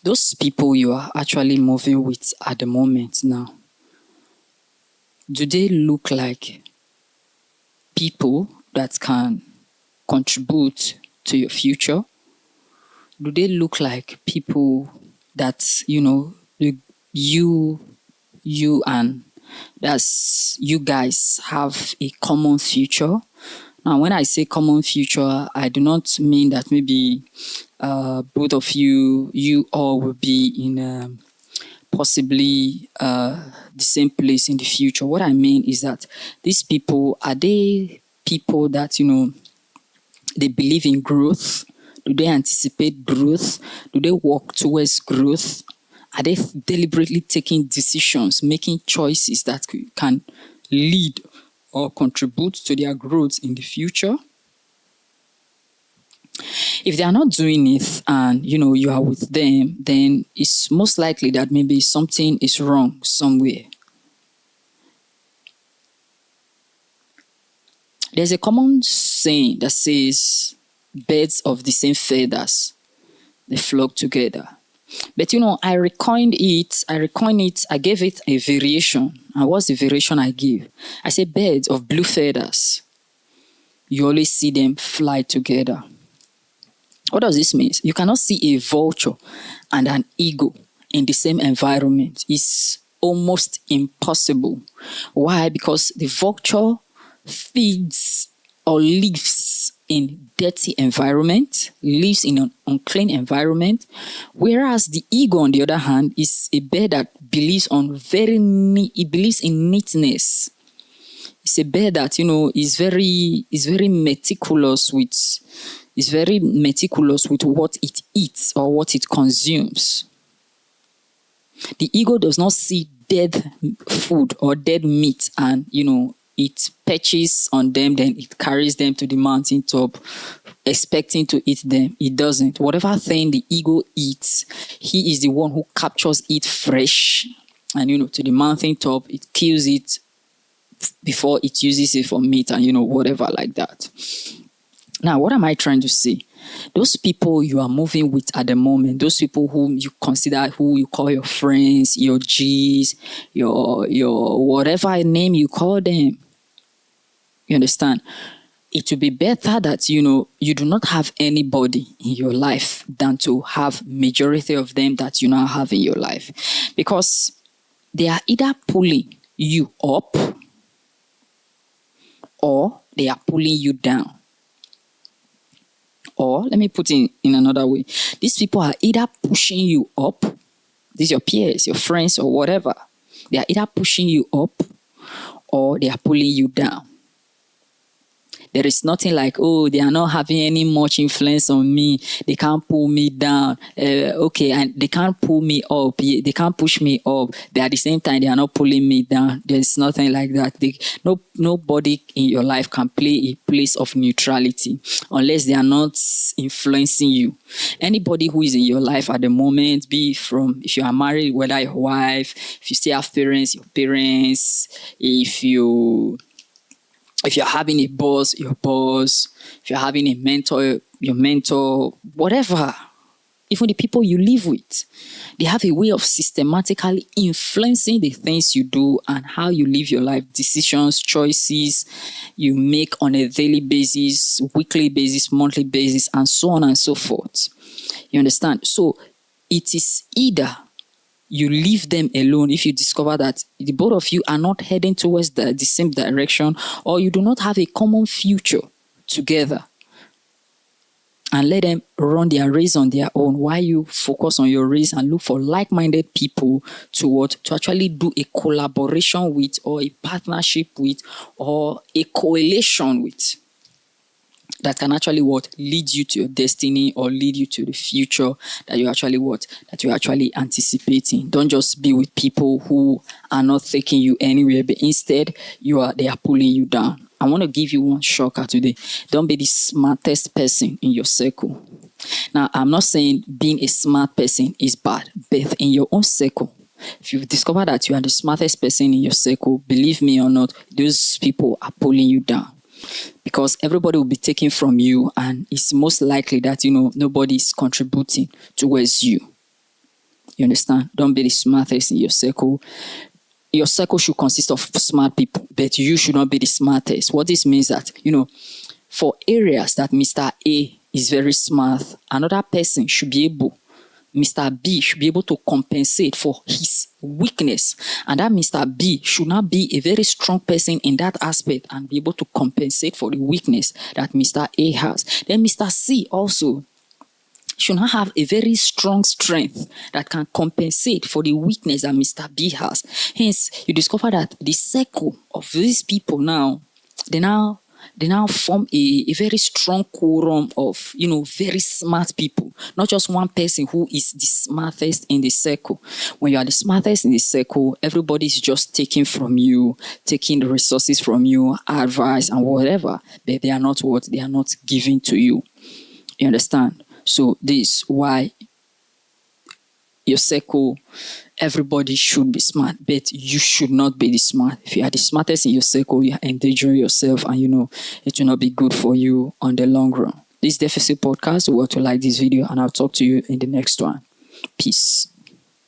those people you are actually moving with at the moment now, do they look like people that can contribute to your future? Do they look like people that, you and that's you guys have a common future? Now, when I say common future, I do not mean that maybe both of you all will be in possibly the same place in the future. What I mean is that these people, are they people that, they believe in growth? Do they anticipate growth? Do they work towards growth? Are they deliberately taking decisions, making choices that can lead or contribute to their growth in the future? If they are not doing it and you are with them, then it's most likely that maybe something is wrong somewhere. There's a common saying that says, birds of the same feathers, they flock together. But I recoined it, I gave it a variation. And what's the variation I give? I say birds of blue feathers. You always see them fly together. What does this mean? You cannot see a vulture and an eagle in the same environment. It's almost impossible. Why? Because the vulture feeds or lives in dirty environment, lives in an unclean environment, whereas the eagle, on the other hand, is a bird that believes it believes in neatness. It's a bird that is very meticulous with what it eats or what it consumes. The eagle does not see dead food or dead meat and it perches on them, then it carries them to the mountaintop, expecting to eat them. It doesn't. Whatever thing the eagle eats, he is the one who captures it fresh and to the mountaintop. It kills it before it uses it for meat and whatever like that. Now, what am I trying to say? Those people you are moving with at the moment, those people whom you consider, who you call your friends, your G's, your whatever name you call them, you understand? It would be better that, you do not have anybody in your life than to have majority of them that you now have in your life. Because they are either pulling you up or they are pulling you down. Or let me put it in another way. These people are either pushing you up, these are your peers, your friends or whatever. They are either pushing you up or they are pulling you down. There is nothing like, they are not having any much influence on me. They can't pull me down. And they can't pull me up. They can't push me up. But at the same time, they are not pulling me down. There's nothing like that. Nobody in your life can play a place of neutrality unless they are not influencing you. Anybody who is in your life at the moment, if you are married, whether your wife, if you still have parents, your parents, if you're having a boss, your boss, if you're having a mentor, your mentor, whatever, even the people you live with, they have a way of systematically influencing the things you do and how you live your life, decisions, choices you make on a daily basis, weekly basis, monthly basis, and so on and so forth. You understand? So it is either you leave them alone if you discover that the both of you are not heading towards the same direction, or you do not have a common future together, and let them run their race on their own while you focus on your race and look for like-minded people to actually do a collaboration with, or a partnership with, or a coalition with, that can actually lead you to your destiny or lead you to the future that you're actually anticipating. Don't just be with people who are not taking you anywhere, but instead they are pulling you down. I want to give you one shocker today. Don't be the smartest person in your circle. Now, I'm not saying being a smart person is bad, but in your own circle, if you discover that you are the smartest person in your circle, believe me or not, those people are pulling you down. Because everybody will be taking from you, and it's most likely that nobody is contributing towards you. You understand? Don't be the smartest in your circle. Your circle should consist of smart people, but you should not be the smartest. What this means that, for areas that Mr. A is very smart, another person should be able, Mr. B should be able to compensate for his weakness. And that Mr. B should not be a very strong person in that aspect and be able to compensate for the weakness that Mr. A has. Then Mr. C also should not have a very strong strength that can compensate for the weakness that Mr. B has. Hence, you discover that the circle of these people now, they now form a very strong quorum of, very smart people. Not just one person who is the smartest in the circle. When you are the smartest in the circle, everybody is just taking from you, taking the resources from you, advice and whatever. But they are not what? They are not giving to you. You understand? So this is why your circle, everybody should be smart, but you should not be the smart. If you are the smartest in your circle, you are endangering yourself, and it will not be good for you on the long run. This is Deficit Podcast. We want to like this video, and I'll talk to you in the next one. Peace.